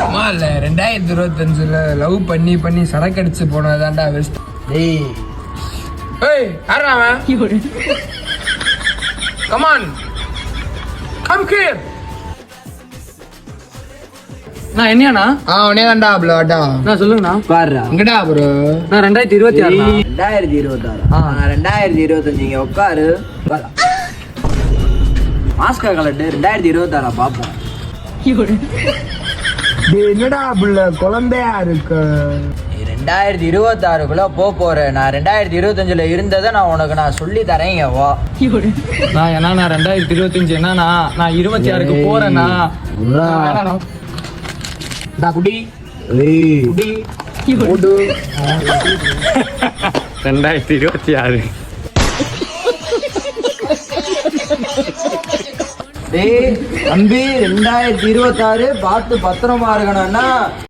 ஆமா இல்ல 2025 லவ் பண்ணி சரக்கு அடிச்சு போனதாண்டா வெஸ்ட். டேய் ஏய் யாரா அவன்? Come on come here. நான் என்னையாண்ணா? உடனே தான்டா ப்ரோ அடா. நான் சொல்லுங்கண்ணா. பாருடா எங்கடா ப்ரோ? நான் 2026. 2026 2025 இங்க உட்காரு. மாஸ்கா கலட்டு 2026 பாப்போம். என்னடா புள்ள குழந்தையா இருக்கு? 2026க்குள்ள போறேன். நான் 2025ல இருந்ததை நான் உனக்கு நான் சொல்லி தரேன். வா நான் 2025 என்னன்னா நான் 26க்கு போறேன்னா குடி குடி 2026. டேய் தம்பி 2026 பார்த்து பத்திரமா இருக்கணும்னா